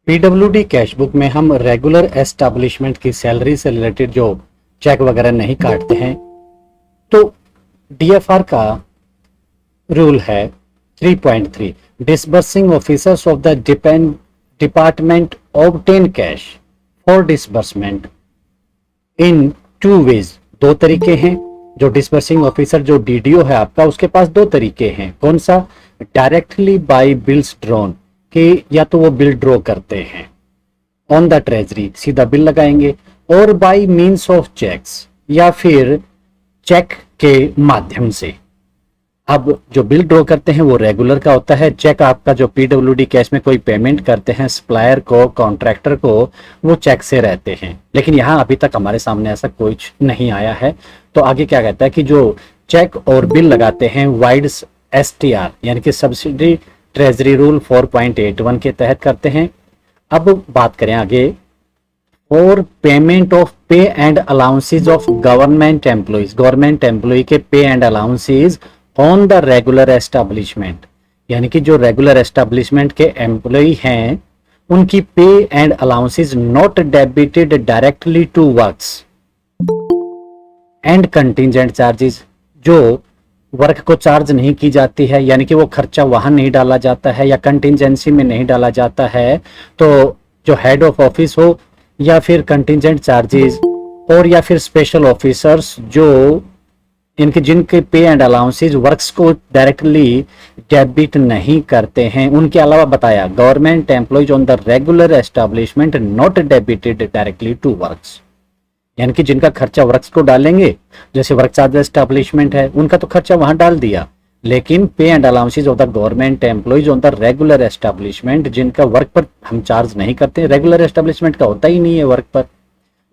PWD cash book में हम regular establishment की सैलरी से रिलेटेड जो चेक वगैरह नहीं काटते हैं, तो डीएफआर का रूल है 3.3, disbursing officers of the department obtain cash for disbursement in two ways. दो तरीके हैं। जो डिसबर्सिंग ऑफिसर जो डीडीओ है आपका, उसके पास दो तरीके हैं। कौन सा? डायरेक्टली बाय बिल्स ड्रॉन, कि या तो वो बिल ड्रॉ करते हैं ऑन द ट्रेजरी, सीधा बिल लगाएंगे, और बाय मींस ऑफ चेक्स, या फिर चेक के माध्यम से। अब जो बिल ड्रॉ करते हैं वो रेगुलर का होता है। चेक आपका जो पीडब्ल्यूडी कैश में कोई पेमेंट करते हैं सप्लायर को, कॉन्ट्रैक्टर को, वो चेक से रहते हैं। लेकिन यहाँ अभी तक हमारे सामने ऐसा कुछ नहीं आया है। तो आगे क्या कहता है कि जो चेक और बिल लगाते हैं वाइड एसटीआर यानी कि सब्सिडी ट्रेजरी रूल 4.81 के तहत करते हैं। अब बात करें आगे, और payment of pay and allowances of government employees, government employee के pay and allowances on the regular establishment, यानी कि जो रेगुलर एस्टैब्लिशमेंट के एम्प्लॉय हैं उनकी pay and allowances not debited directly to works and contingent charges, जो work को charge नहीं की जाती है, यानी कि वो खर्चा वहां नहीं डाला जाता है या कंटिजेंसी में नहीं डाला जाता है। तो जो हेड ऑफ ऑफिस हो या फिर कंटिजेंट चार्जेस, और या फिर स्पेशल ऑफिसर्स जो इनके जिनके पे एंड अलाउंसेज वर्क्स को डायरेक्टली डेबिट नहीं करते हैं, उनके अलावा बताया government employees on the regular establishment not debited directly to works, यानी कि जिनका खर्चा वर्क्स को डालेंगे, जैसे वर्क चार्ज एस्टैब्लिशमेंट है उनका तो खर्चा वहां डाल दिया, लेकिन पे and allowances of the government employees on the regular establishment जिनका वर्क पर हम चार्ज नहीं करते, रेगुलर एस्टैब्लिशमेंट का होता ही नहीं है वर्क पर,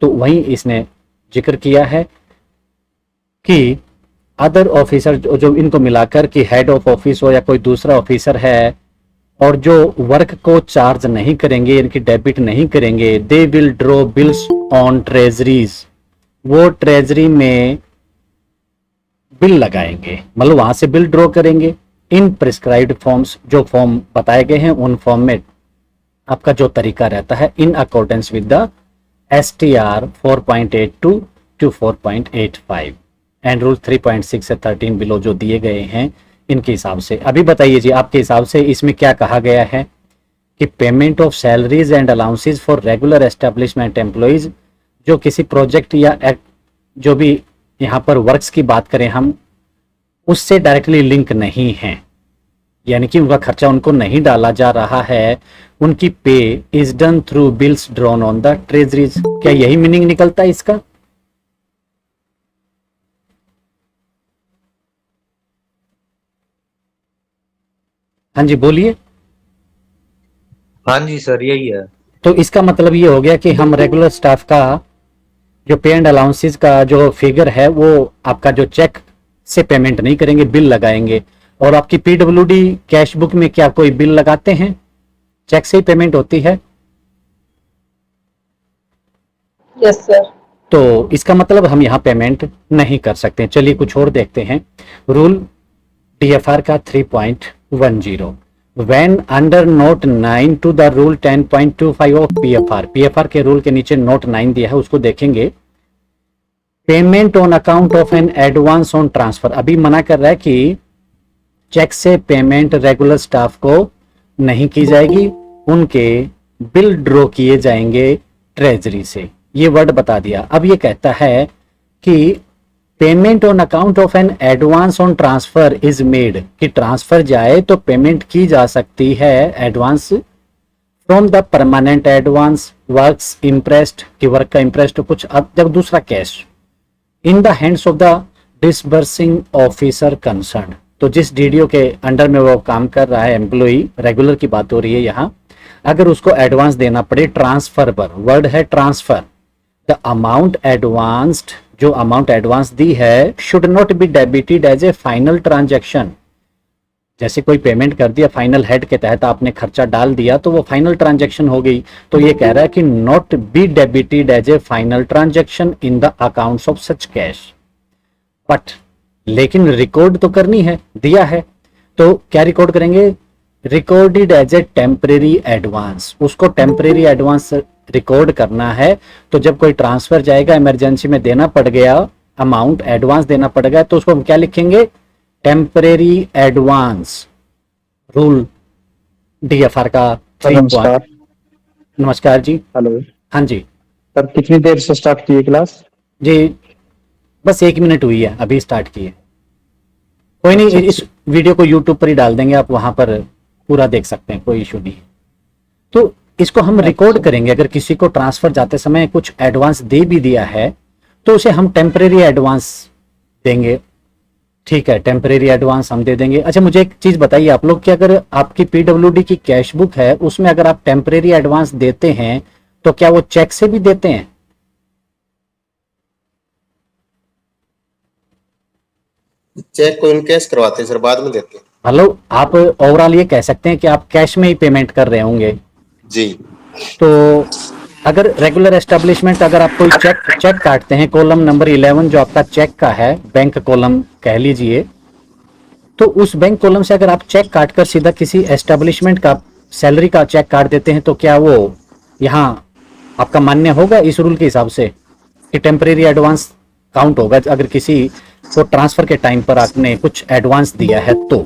तो वहीं इसने जिक्र किया है कि अदर ऑफिसर जो इनको मिलाकर कि हेड ऑफ ऑफिस हो या कोई दूसरा ऑफिसर है और जो वर्क को चार्ज नहीं करेंगे, इनकी डेबिट नहीं करेंगे, they will draw bills on treasuries, वो ट्रेजरी में बिल लगाएंगे, मतलब वहां से बिल ड्रॉ करेंगे इन प्रिस्क्राइब्ड फॉर्म्स, जो फॉर्म बताए गए हैं उन फॉर्म में आपका जो तरीका रहता है, in accordance with the STR 4.82 to 4.85 and rule 3.6 से 13 बिलो जो दिए गए हैं इनके हिसाब से। अभी बताइए जी, आपके हिसाब से इसमें क्या कहा गया है कि payment of salaries and allowances for regular establishment employees, जो किसी प्रोजेक्ट या जो भी यहाँ पर वर्क्स की बात करें हम, उससे डायरेक्टली लिंक नहीं है, यानी कि उनका खर्चा उनको नहीं डाला जा रहा है, उनकी पे is done through bills drawn on the treasuries. क्या यही मीनिंग निकलता है इसका? हाँ जी बोलिए। हाँ जी सर, यही है। तो इसका मतलब ये हो गया कि हम रेगुलर स्टाफ का जो पे एंड अलाउंसेज का जो फिगर है वो आपका जो चेक से पेमेंट नहीं करेंगे, बिल लगाएंगे। और आपकी पीडब्ल्यूडी कैश बुक में क्या कोई बिल लगाते हैं? चेक से ही पेमेंट होती है। Yes sir. तो इसका मतलब हम यहाँ पेमेंट नहीं कर सकते। चलिए कुछ और देखते हैं। रूल डीएफआर का 3.10, When under note 9 to the rule 10.25 of PFR, PFR के रूल के नीचे नोट 9 दिया है, उसको देखेंगे। Payment on account of an advance on transfer, अभी मना कर रहा है कि चेक से पेमेंट रेगुलर स्टाफ को नहीं की जाएगी, उनके बिल ड्रॉ किए जाएंगे ट्रेजरी से, ये वर्ड बता दिया। अब ये कहता है कि payment on account of an advance on transfer is made, कि ट्रांसफर जाए तो पेमेंट की जा सकती है advance from the permanent advance works impressed, कि वर्क का इंप्रेस्ड कुछ, अब जब दूसरा cash in the hands of the disbursing officer concern, तो जिस डीडीओ के अंडर में वो काम कर रहा है एम्प्लॉई, रेगुलर की बात हो रही है यहाँ, अगर उसको एडवांस देना पड़े ट्रांसफर पर, वर्ड है ट्रांसफर, द अमाउंट एडवांस्ड, जो अमाउंट एडवांस दी है, should not be debited as a final transaction. जैसे कोई पेमेंट कर दिया फाइनल हेड के तहत, आपने खर्चा डाल दिया तो वो फाइनल ट्रांजैक्शन हो गई। तो ये कह रहा है कि not be debited as a final transaction in the accounts of such cash, but लेकिन रिकॉर्ड तो करनी है, दिया है तो क्या रिकॉर्ड करेंगे? Recorded as a temporary advance, उसको टेम्परेरी एडवांस रिकॉर्ड करना है। तो जब कोई ट्रांसफर जाएगा, इमरजेंसी में देना पड़ गया, अमाउंट एडवांस देना पड़ गया, तो उसको हम क्या लिखेंगे? Temporary advance. रूल डीएफआर का 3 नमस्कार। पॉइंट। नमस्कार जी। हेलो हाँ जी सर, कितनी देर से स्टार्ट की है क्लास? जी, बस 1 मिनट हुई है, अभी स्टार्ट की है। कोई नहीं, अच्छा, इस वीडियो को यूट्यूब पर ही डाल देंगे, आप वहां पर पूरा देख सकते हैं, कोई इशू नहीं है। तो इसको हम रिकॉर्ड करेंगे। अगर किसी को ट्रांसफर जाते समय कुछ एडवांस दे भी दिया है तो उसे हम टेम्परेरी एडवांस देंगे। ठीक है, टेम्परेरी एडवांस हम दे देंगे। अच्छा, मुझे एक चीज बताइए आप लोग कि अगर आपकी पीडब्ल्यूडी की कैश बुक है, उसमें अगर आप टेम्परेरी एडवांस देते हैं तो क्या वो चेक से भी देते हैं? चेक को इनकेश करवाते हैं सर, बाद में देते हैं। हेलो, आप ओवरऑल ये कह सकते हैं कि आप कैश में ही पेमेंट कर रहे होंगे। जी तो अगर रेगुलर एस्टेब्लिशमेंट, अगर आप कोई चेक काटते हैं, कॉलम नंबर 11 जो आपका चेक का है, बैंक कॉलम कह लीजिए, तो उस बैंक कॉलम से अगर आप चेक काटकर सीधा किसी एस्टेब्लिशमेंट का सैलरी का चेक काट देते हैं तो क्या वो यहाँ आपका मान्य होगा इस रूल के हिसाब से कि टेम्परेरी एडवांस काउंट होगा अगर किसी को ट्रांसफर के टाइम पर आपने कुछ एडवांस दिया है तो?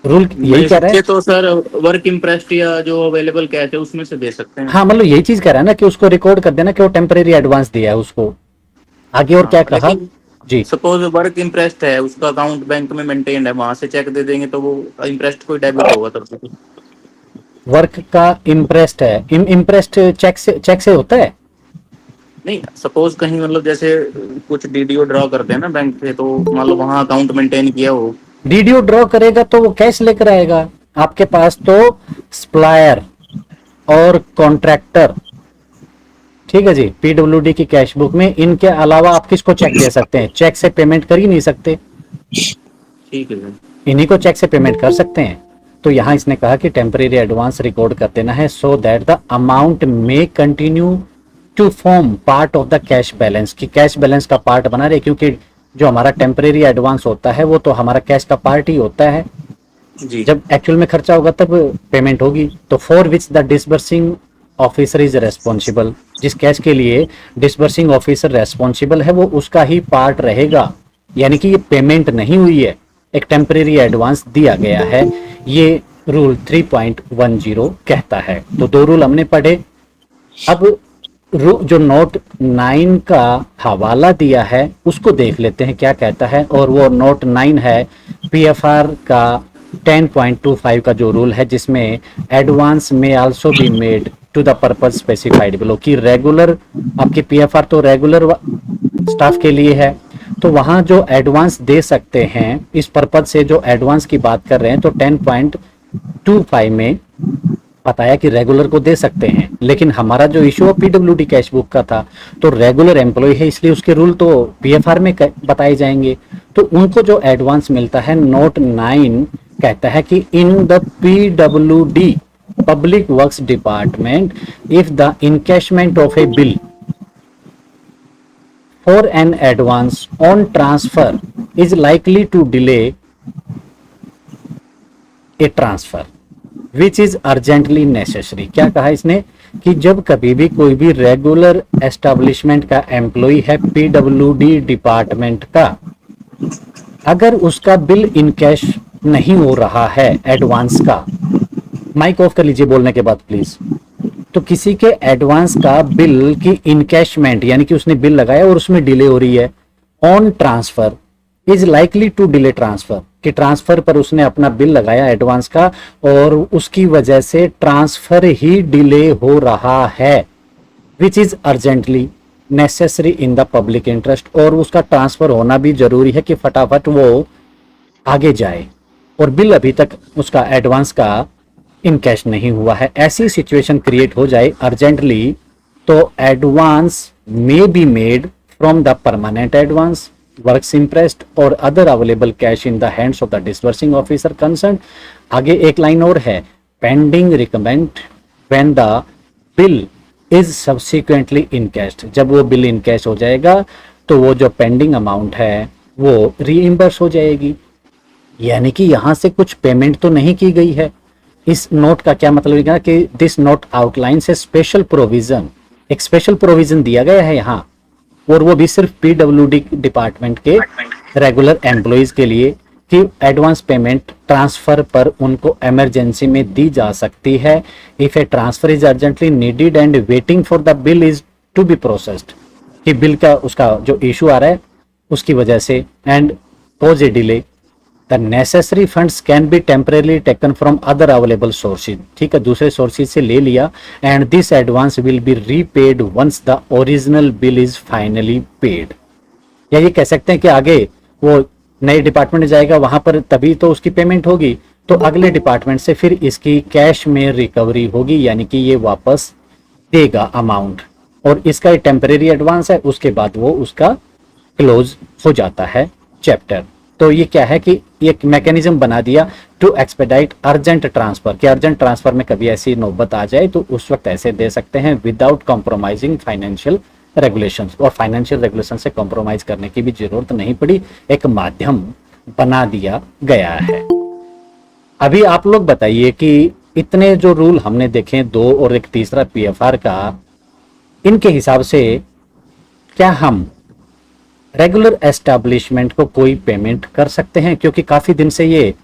रूल यही कह रहा है। तो सर वर्क इम्प्रेस्ड या जो अवेलेबल कैश है उसमें से दे सकते हैं। हाँ, मतलब यही चीज कह रहा है ना कि उसको रिकॉर्ड कर देना कि वो टेम्परेरी एडवांस दिया है उसको। आगे और क्या कहा जी? सपोज वर्क इम्प्रेस्ड है, उसका अकाउंट बैंक में मेंटेन्ड है, वहां से चेक दे देंगे तो वो इम्प्रेस्ड कोई डेबिट होगा तब। वर्क का इम्प्रेस्ड है, इम्प्रेस्ड चेक से होता है? नहीं, सपोज कहीं मतलब जैसे कुछ डीडीओ ड्रॉ करते हैं ना बैंक से, तो मान लो वहां अकाउंट मेंटेन किया हो। डीडीओ ड्रॉ करेगा तो वो कैश लेकर आएगा आपके पास, तो सप्लायर और कॉन्ट्रैक्टर। ठीक है जी, पीडब्ल्यूडी की कैश बुक में इनके अलावा आप किसको चेक दे सकते हैं? चेक से पेमेंट कर ही नहीं सकते, ठीक है सर। इन्हीं को चेक से पेमेंट कर सकते हैं। तो यहाँ इसने कहा कि टेम्परेरी एडवांस रिकॉर्ड कर देना है so that the amount may continue to form part of the cash balance, कि कैश बैलेंस का पार्ट बना रहे, क्योंकि जो हमारा टेम्परेरी एडवांस होता है वो तो हमारा कैश का पार्ट ही होता है। जी जब एक्चुअल में खर्चा होगा तब पेमेंट होगी। तो for which the disbursing officer is responsible, जिस कैश के लिए डिसबर्सिंग ऑफिसर रेस्पॉन्सिबल है वो उसका ही पार्ट रहेगा। यानी कि ये पेमेंट नहीं हुई है, एक टेम्परेरी एडवांस दिया गया है, ये रूल 3.10 कहता है। तो 2 रूल हमने पढ़े। अब जो नोट 9 का हवाला दिया है उसको देख लेते हैं क्या कहता है। और वो नोट 9 है पीएफआर का 10.25 का जो रूल है, जिसमें advance may also be made to the purpose specified below, कि रेगुलर आपकी पीएफआर तो रेगुलर स्टाफ के लिए है, तो वहां जो एडवांस दे सकते हैं इस पर्पज से जो एडवांस की बात कर रहे हैं, तो 10.25 में बताया कि रेगुलर को दे सकते हैं। लेकिन हमारा जो इशू पीडब्ल्यूडी कैश बुक का था, तो रेगुलर एम्प्लॉय है इसलिए उसके रूल तो पीएफआर में बताए जाएंगे। तो उनको जो एडवांस मिलता है, नोट 9 कहता है कि in the PWD public works department if the encashment of a bill for an advance on transfer is likely to delay a transfer which is urgently necessary. क्या कहा इसने कि जब कभी भी कोई भी रेगुलर एस्टेब्लिशमेंट का एम्प्लॉय है पीडब्ल्यूडी डिपार्टमेंट का, अगर उसका बिल इन कैश नहीं हो रहा है एडवांस का, माइक ऑफ कर लीजिए बोलने के बाद प्लीज। तो किसी के एडवांस का बिल की इनकैशमेंट यानी कि उसने बिल लगाया और उसमें डिले हो रही है, on transfer is likely to delay transfer, कि ट्रांसफर पर उसने अपना बिल लगाया एडवांस का और उसकी वजह से ट्रांसफर ही डिले हो रहा है, विच is urgently necessary in the public interest, और उसका ट्रांसफर होना भी जरूरी है कि फटाफट वो आगे जाए और बिल अभी तक उसका एडवांस का इन कैश नहीं हुआ है। ऐसी सिचुएशन क्रिएट हो जाए अर्जेंटली, तो advance may be made from the permanent advance works impressed और other available cash in the hands of the disbursing officer concerned. आगे एक लाइन और है, pending recommend when the bill is subsequently encashed, जब वो bill encash हो जाएगा तो वो जो पेंडिंग अमाउंट है वो रीइंबर्स हो जाएगी। यानी कि यहाँ से कुछ पेमेंट तो नहीं की गई है। इस नोट का क्या मतलब है कि this note outlines A special provision, एक स्पेशल प्रोविजन दिया गया है यहाँ, और वो भी सिर्फ पीडब्ल्यूडी डिपार्टमेंट के रेगुलर एम्प्लॉइज के लिए कि एडवांस पेमेंट ट्रांसफर पर उनको इमरजेंसी में दी जा सकती है if a transfer is urgently needed and waiting for the bill is to be processed, कि बिल का उसका जो इशू आ रहा है उसकी वजह से, and pose a delay the necessary funds can be temporarily taken from other available sources, ठीक है, दूसरे सोर्सेज से ले लिया, and this advance will be repaid once the original bill is finally paid. या ये कह सकते हैं कि आगे वो नए डिपार्टमेंट जाएगा वहां पर तभी तो उसकी पेमेंट होगी, तो अगले डिपार्टमेंट से फिर इसकी कैश में रिकवरी होगी, यानी कि ये वापस देगा अमाउंट, और इसका ये टेम्परेरी एडवांस है, उसके बाद वो उसका क्लोज हो जाता है चैप्टर। तो ये क्या है कि एक मैकेनिज्म बना दिया टू एक्सपेडाइट अर्जेंट ट्रांसफर, कि अर्जेंट ट्रांसफर में कभी ऐसी नौबत आ जाए तो उस वक्त ऐसे दे सकते हैं विदाउट कॉम्प्रोमाइजिंग फाइनेंशियल रेगुलेशंस, और फाइनेंशियल रेगुलेशन से कॉम्प्रोमाइज करने की भी जरूरत नहीं पड़ी, एक माध्यम बना दिया गया है। अभी आप लोग बताइए कि इतने जो रूल हमने देखे, 2 और एक तीसरा पीएफआर का, इनके हिसाब से क्या हम रेगुलर एस्टैब्लिशमेंट को कोई पेमेंट कर सकते हैं? क्योंकि काफी दिन से ये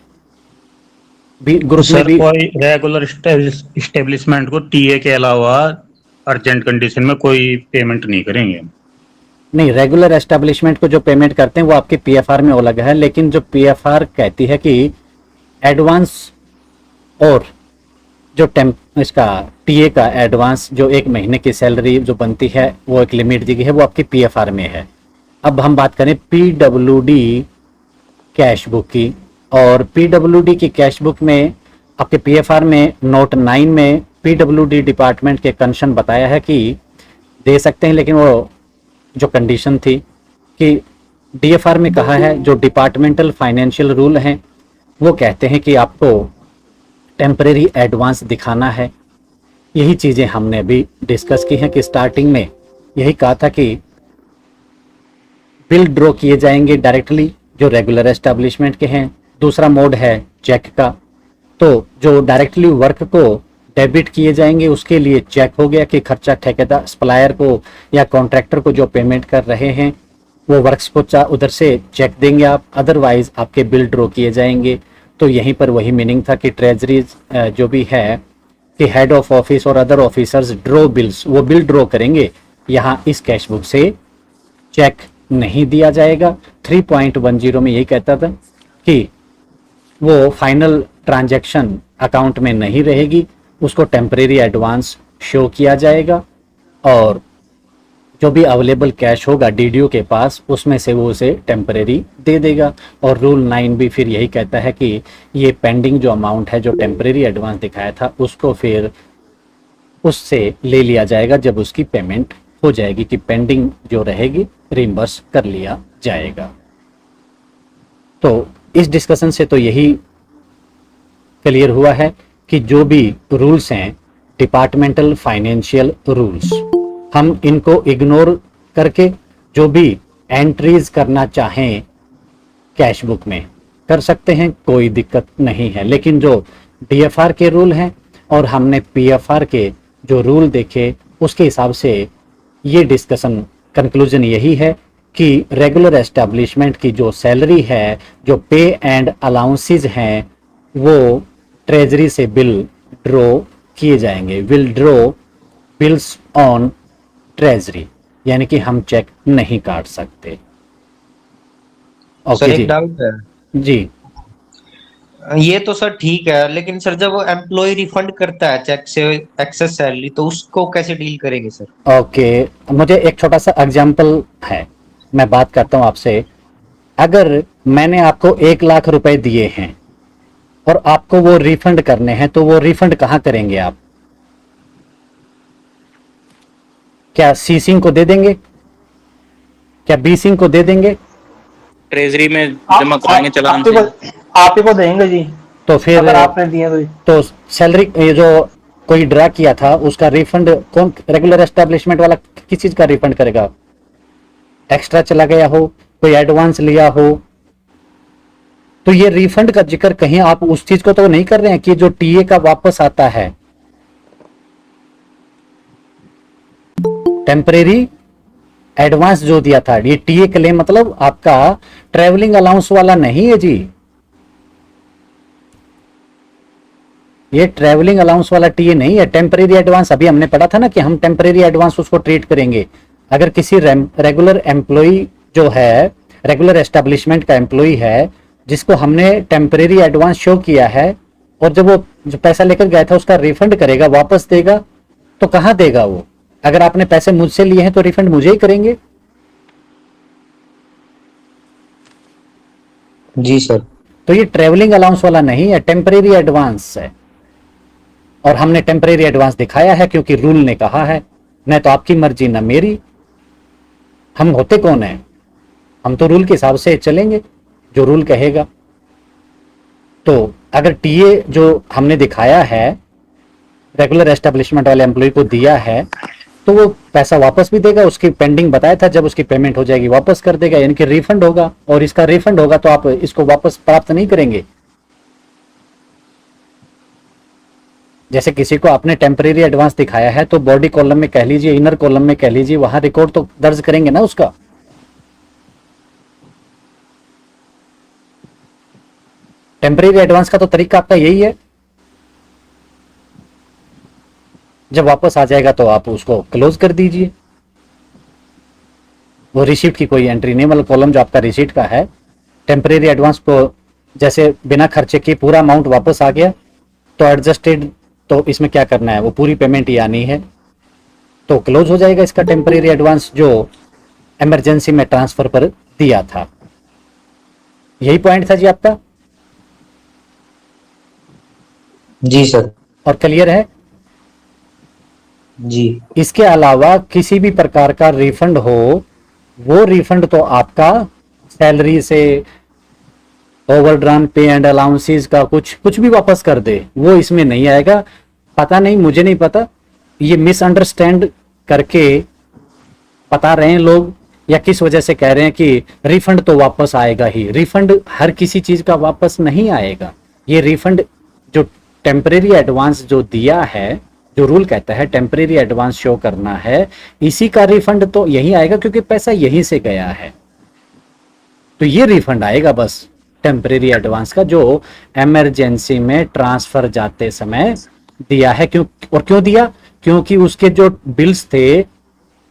भी ग्रुप में सर भी कोई रेगुलर इस्टेब्लिशमेंट को टीए के अलावा अर्जेंट कंडीशन में कोई पेमेंट नहीं करेंगे। नहीं, रेगुलर एस्टैब्लिशमेंट को जो पेमेंट करते हैं वो आपके पीएफआर में अलग है, लेकिन जो पीएफआर कहती है कि एडवांस और जो इसका टीए का एडवांस जो 1 महीने की सैलरी जो बनती है वो एक लिमिट दी गई है, वो आपके पीएफआर में है। अब हम बात करें पीडब्ल्यूडी कैश बुक की, और पीडब्ल्यूडी की कैश बुक में आपके पीएफआर में नोट 9 में पीडब्ल्यूडी डिपार्टमेंट के कंसर्न बताया है कि दे सकते हैं, लेकिन वो जो कंडीशन थी कि डीएफआर में कहा है जो डिपार्टमेंटल फाइनेंशियल रूल हैं वो कहते हैं कि आपको टेम्परेरी एडवांस दिखाना है। यही चीज़ें हमने भी डिस्कस की हैं कि स्टार्टिंग में यही कहा था कि बिल ड्रॉ किए जाएंगे डायरेक्टली जो रेगुलर एस्टैब्लिशमेंट के हैं। दूसरा मोड है चेक का, तो जो डायरेक्टली वर्क को डेबिट किए जाएंगे उसके लिए चेक हो गया कि खर्चा ठेकेदार सप्लायर को या कॉन्ट्रैक्टर को जो पेमेंट कर रहे हैं वो वर्क्स को उधर से चेक देंगे आप, अदरवाइज आपके बिल ड्रॉ किए जाएंगे। तो यहीं पर वही मीनिंग था कि ट्रेजरी जो भी है कि हेड ऑफ ऑफिस और अदर ऑफिसर्स ड्रॉ बिल्स, वो बिल ड्रॉ करेंगे, यहाँ इस कैश बुक से चेक नहीं दिया जाएगा। 3.10 में यही कहता था कि वो फाइनल ट्रांजैक्शन अकाउंट में नहीं रहेगी, उसको टेम्परेरी एडवांस शो किया जाएगा, और जो भी अवेलेबल कैश होगा डीडीओ के पास उसमें से वो उसे टेम्परेरी दे देगा। और रूल 9 भी फिर यही कहता है कि ये पेंडिंग जो अमाउंट है जो टेम्परेरी एडवांस दिखाया था उसको फिर उससे ले लिया जाएगा जब उसकी पेमेंट हो जाएगी, कि पेंडिंग जो रहेगी रिम्बर्स कर लिया जाएगा। तो इस डिस्कशन से तो यही क्लियर हुआ है कि जो भी रूल्स हैं डिपार्टमेंटल फाइनेंशियल रूल्स, हम इनको इग्नोर करके जो भी एंट्रीज करना चाहें कैश बुक में कर सकते हैं, कोई दिक्कत नहीं है। लेकिन जो डीएफआर के रूल हैं और हमने पीएफआर के जो रूल देखे उसके हिसाब से ये डिस्कशन कंक्लूजन यही है कि रेगुलर एस्टैब्लिशमेंट की जो सैलरी है, जो पे एंड अलाउंसेस हैं, वो ट्रेजरी से बिल ड्रॉ किए जाएंगे। Will draw bills on treasury, यानी कि हम चेक नहीं काट सकते। सर ओके एक जी, डाउट है, जी ये तो सर ठीक है, लेकिन सर जब वो एम्प्लॉय रिफंड करता है चेक से एक्सेस सैलरी, तो उसको कैसे डील करेंगे सर? ओके, मुझे एक छोटा सा एग्जांपल है, मैं बात करता हूं आपसे। अगर मैंने आपको 1 लाख रुपए दिए हैं और आपको वो रिफंड करने हैं, तो वो रिफंड कहाँ करेंगे आप? क्या सी सिंह को दे देंगे? क्या बी सिंह को दे देंगे? ट्रेजरी में जमा कराएंगे चालान से। आप ही को देंगे जी, तो फिर अगर आपने दिए तो सैलरी ये जो कोई ड्रा किया था उसका रिफंड कौन, रेगुलर एस्टैब्लिशमेंट वाला किस चीज का रिफंड करेगा? एक्स्ट्रा चला गया हो, कोई एडवांस लिया हो, तो ये रिफंड का जिक्र कहीं आप उस चीज को तो नहीं कर रहे हैं कि जो टीए का वापस आता है, टेम्परेरी एडवांस जो दिया था, ये टीए क्लेम मतलब आपका ट्रेवलिंग अलाउंस वाला नहीं है जी, ये ट्रेवलिंग अलाउंस वाला टीए नहीं है। टेम्परेरी एडवांस अभी हमने पढ़ा था ना कि हम टेम्परेरी एडवांस उसको ट्रीट करेंगे। अगर किसी रेगुलर एम्प्लॉय जो है, रेगुलर एस्टेब्लिशमेंट का एम्प्लॉय है, जिसको हमने टेम्परेरी एडवांस शो किया है और जब वो जो पैसा लेकर गया था उसका रिफंड करेगा, वापस देगा, तो कहां देगा वो? अगर आपने पैसे मुझसे लिए हैं तो रिफंड मुझे ही करेंगे। जी सर। तो ये ट्रेवलिंग अलाउंस वाला नहीं है, टेम्परेरी एडवांस है। और हमने टेम्परेरी एडवांस दिखाया है क्योंकि रूल ने कहा है, न तो आपकी मर्जी न मेरी। हम होते कौन है? हम तो रूल के हिसाब से चलेंगे, जो रूल कहेगा। तो अगर टीए जो हमने दिखाया है, रेगुलर एस्टेब्लिशमेंट वाले एम्प्लॉय को दिया है, तो वो पैसा वापस भी देगा। उसकी पेंडिंग बताया था, जब उसकी पेमेंट हो जाएगी वापस कर देगा, यानी कि रिफंड होगा। और इसका रिफंड होगा तो आप इसको वापस प्राप्त नहीं करेंगे। जैसे किसी को आपने टेम्परेरी एडवांस दिखाया है तो बॉडी कॉलम में कह लीजिए, इनर कॉलम में कह लीजिए, वहां रिकॉर्ड तो दर्ज करेंगे ना उसका। टेम्परेरी एडवांस का तो तरीका आपका यही है, जब वापस आ जाएगा तो आप उसको क्लोज कर दीजिए। वो रिसीप्ट की कोई एंट्री नहीं, मतलब कॉलम जो आपका रिसीट का है, टेम्परेरी एडवांस को जैसे बिना खर्चे के पूरा अमाउंट वापस आ गया तो एडजस्टेड, तो इसमें क्या करना है, वो पूरी पेमेंट ही आनी है, तो क्लोज हो जाएगा इसका टेम्परेरी एडवांस जो इमरजेंसी में ट्रांसफर पर दिया था। यही पॉइंट था जी आपका। जी सर। और क्लियर है? जी। इसके अलावा किसी भी प्रकार का रिफंड हो, वो रिफंड तो आपका सैलरी से, ओवरड्रान पे एंड अलाउंसेस का कुछ भी वापस कर दे, वो इसमें नहीं आएगा। पता नहीं, मुझे नहीं पता, ये मिसअंडरस्टैंड करके बता रहे हैं लोग, या किस वजह से कह रहे हैं कि रिफंड तो वापस आएगा ही। रिफंड हर किसी चीज का वापस नहीं आएगा। ये रिफंड जो टेम्परेरी एडवांस जो दिया है, जो रूल कहता है टेम्परेरी एडवांस शो करना है, इसी का रिफंड तो यही आएगा क्योंकि पैसा यहीं से गया है। तो ये रिफंड आएगा बस टेम्परेरी एडवांस का, जो इमरजेंसी में ट्रांसफर जाते समय दिया है। क्यों दिया? क्योंकि उसके जो बिल्स थे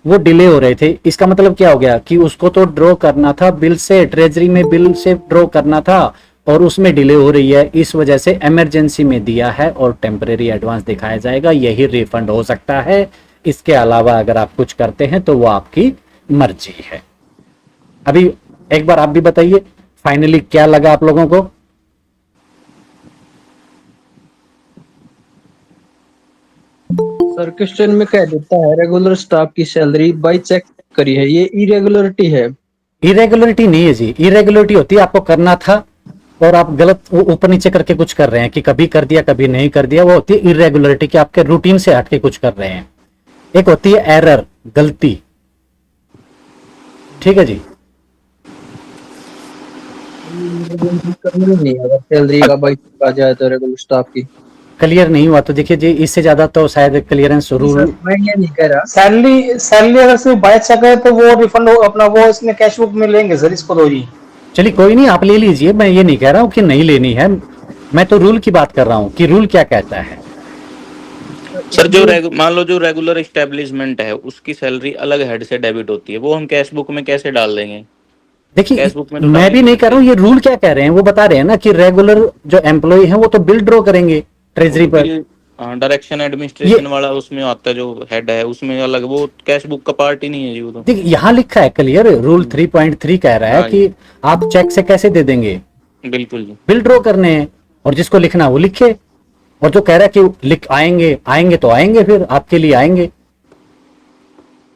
वो डिले हो रहे थे। इसका मतलब क्या हो गया कि उसको तो ड्रॉ करना था बिल से, ट्रेजरी में बिल से ड्रॉ करना था, और उसमें डिले हो रही है, इस वजह से इमरजेंसी में दिया है और टेम्परेरी एडवांस दिखाया जाएगा, यही रिफंड हो सकता है। इसके अलावा अगर आप कुछ करते हैं तो वो आपकी मर्जी है। अभी एक बार आप भी बताइए फाइनली क्या लगा आप लोगों को? सर क्वेश्चन में कह देता है रेगुलर स्टाफ की सैलरी बाय चेक करी है, ये इरेगुलरिटी है। इरेगुलरिटी नहीं है जी। इरेगुलरिटी होती है आपको करना था और आप गलत ऊपर नीचे करके कुछ कर रहे हैं, कि कभी कर दिया कभी नहीं कर दिया, वो होती है इरेगुलरिटी, कि आपके रूटीन से हटके कुछ कर रहे हैं। एक होती है एरर, गलती। ठीक है जी। करनी नहीं है, अगर सैलरी का बाय चेक आ जाए तो रेगुलर स्टाफ की। क्लियर नहीं हुआ तो देखिए जी, इससे ज्यादा तो शायद क्लियरेंस रूल। मैं ये नहीं कह रहा। सैलरी अगर सिर्फ बाय चेक है तो वो रिफंड अपना वो इसमें कैश बुक में लेंगे सर, इसको दो जी। चलिए कोई नहीं, आप ले लीजिए, मैं ये नहीं कह रहा हूं कि नहीं लेनी है, मैं तो रूल की बात कर रहा हूं कि रूल क्या कहता है। सर जो मान लो जो रेगुलर एस्टेब्लिशमेंट है उसकी सैलरी अलग हेड से डेबिट होती है, वो हम कैश बुक में कैसे डाल देंगे? देखिए कैश बुक में तो मैं डाल भी नहीं नहीं कर रहा हूँ, ये रूल क्या कह रहे हैं वो बता रहे हैं ना, कि रेगुलर जो एम्प्लॉय हैं वो तो बिल ड्रॉ करेंगे ट्रेजरी पर। डायरेक्शन एडमिनिस्ट्रेशन वाला उसमें आता है, जो हेड है उसमें अलग, वो कैश बुक का पार्ट ही नहीं है जी वो तो। देखिए यहाँ लिखा है क्लियर, रूल 3.3 कह रहा है हाँ कि आप चेक से कैसे दे देंगे, बिल्कुल जी। बिल ड्रॉ करने हैं, और जिसको लिखना वो लिखे, और जो कह रहा है कि लिख आएंगे तो आएंगे, फिर आपके लिए आएंगे,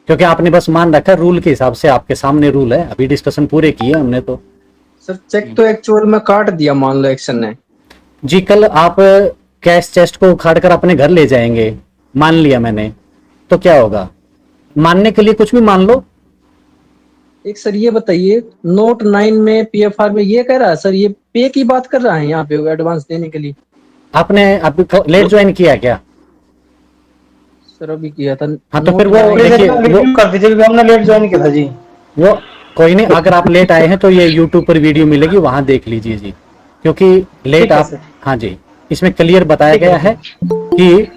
क्योंकि आपने बस मान रखा है रूल के हिसाब से। आपके सामने रूल है, अभी डिस्कशन पूरे किए हमने तो। सर चेक तो एक्चुअल में काट दिया मान लो एक्शन ने जी, कल आप कैश चेस्ट को उखाड़ कर अपने घर ले जाएंगे, मान लिया मैंने, तो क्या होगा? मानने के लिए कुछ भी मान लो, एक सर ये बताइए, नोट 9 में पीएफआर में ये कह रहा है सर, ये पे की बात कर रहा है यहाँ पे एडवांस देने के लिए? आपने अभी लेट ज्वाइन किया क्या? सर अभी किया था। हाँ तो फिर नोट वो 9 देखिए रिव्यू कर दीजिए क्योंकि हमने लेट ज्वाइन किया था जी। वो कोई नहीं, अगर आप लेट आए हैं तो ये यूट्यूब पर वीडियो मिलेगी, वहां देख लीजिए जी, क्योंकि लेट ठीक है आप सर। हाँ जी, इसमें क्लियर बताया ठीक है गया है कि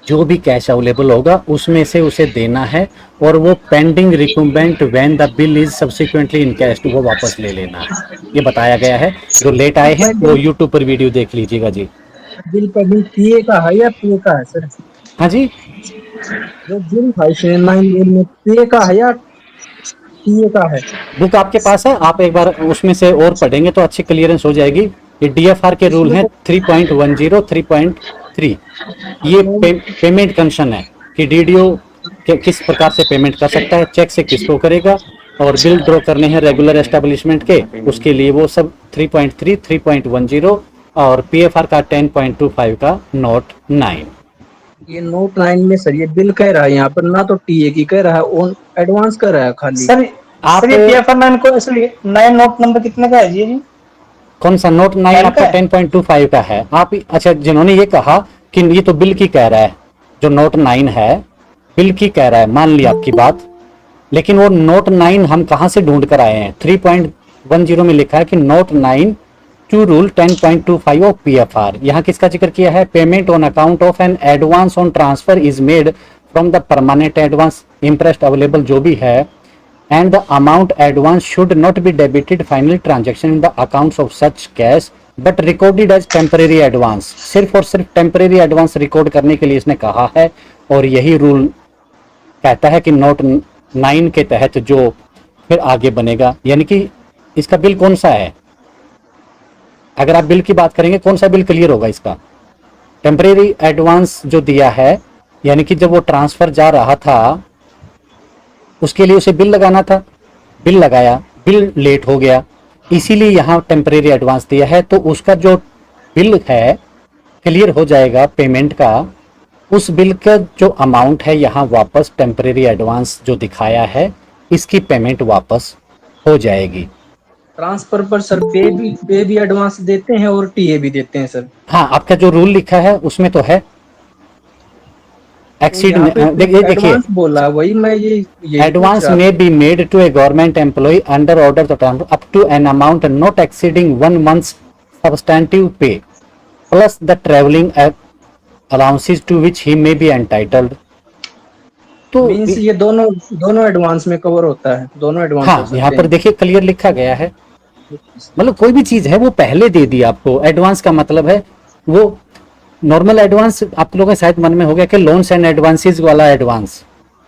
जो भी कैश अवेलेबल होगा उसमें से उसे देना है, और वो pending recoupment when the bill is subsequently encashed वो वापस ले लेना है, ये बताया गया है। जो लेट आए हैं वो यूट्यूब पर वीडियो देख लीजिएगा जी। बिल पेमेंट पीए का है या पे का है सर? हाँ जी, जो बिल था इसमें 9 बिल में पे का है या पीए का है? बुक आपके पास है, आप एक बार उसमें से और पढ़ेंगे तो अच्छी क्लियरेंस हो जाएगी। ये डीएफआर के रूल हैं 3.10 3.3, ये पेमेंट कंडीशन है कि डीडीओ किस प्रकार से पेमेंट कर सकता है, चेक से किसको करेगा, और बिल ड्रॉ करने हैं रेगुलर एस्टेब्लिशमेंट के, उसके लिए वो सब 3.3 3.10 और पीएफआर का 10.25 का नोट 9। ये नोट 9 में सर ये बिल कह रहा है यहाँ पर, ना तो टीए की कह रहा है, ऑन एडवांस कह रहा है खाली। सर आप ये पीएफआर 9 को इसलिए 9 नोट नंबर कितने का है जी? कौन सा नोट 9 10 आपका का है? 10.25 का है। आप अच्छा, जिन्होंने ये कहा कि ये तो बिल की कह रहा है, जो नोट 9 है बिल की कह रहा है, मान ली आपकी बात, लेकिन वो नोट 9 हम कहां से ढूंढ कर आए हैं? 3.10 में लिखा है कि note 9 to rule 10.25 of PFR. यहाँ किसका जिक्र किया है? Payment on account of an advance on transfer is made from the permanent advance interest available जो भी है, and the amount advance should not be debited final transaction in the accounts of such cash but recorded as temporary advance। सिर्फ और सिर्फ temporary advance record करने के लिए इसने कहा है, और यही रूल कहता है कि नोट 9 के तहत जो फिर आगे बनेगा, यानी कि इसका बिल कौन सा है? अगर आप बिल की बात करेंगे कौन सा बिल क्लियर होगा इसका? टेम्परेरी एडवांस जो दिया है, यानी कि जब वो ट्रांसफर जा रहा था उसके लिए उसे बिल लगाना था, बिल लगाया, बिल लेट हो गया, इसीलिए यहाँ टेम्परेरी एडवांस दिया है, तो उसका जो बिल है क्लियर हो जाएगा पेमेंट का, उस बिल का जो अमाउंट है यहाँ वापस टेम्परेरी एडवांस जो दिखाया है इसकी पेमेंट वापस हो जाएगी। ट्रांसफर पर सर पे भी एडवांस देते हैं और टीए भी देते हैं सर। हाँ, आपका जो रूल लिखा है उसमें तो है एक्सीड, देखिए एडवांस बोला, वही मैं ये advance may be made to a government employ under order up to an amount not exceeding 1 month's substantive pay plus the travelling allowances to which he may be entitled. तो means ये दोनों advance में cover होता है, दोनों advance हो हाँ, सकते यहाँ पर हैं। देखिए क्लियर लिखा गया है, मतलब कोई भी चीज है वो पहले दे दी आपको। एडवांस का मतलब है वो नॉर्मल एडवांस, आप लोगों के शायद मन में हो गया कि लोन्स एंड एडवांसेस वाला एडवांस,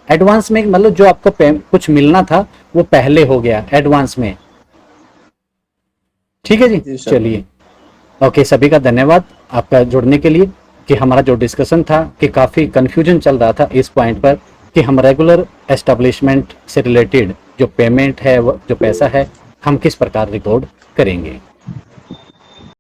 एडवांस में मतलब जो आपको कुछ मिलना था वो पहले हो गया एडवांस में। ठीक है जी, चलिए ओके, सभी का धन्यवाद आपका जुड़ने के लिए। कि हमारा जो डिस्कशन था कि काफ़ी कंफ्यूजन चल रहा था इस पॉइंट पर कि हम रेगुलर एस्टेब्लिशमेंट से रिलेटेड जो पेमेंट है, जो पैसा है, हम किस प्रकार रिकॉर्ड करेंगे।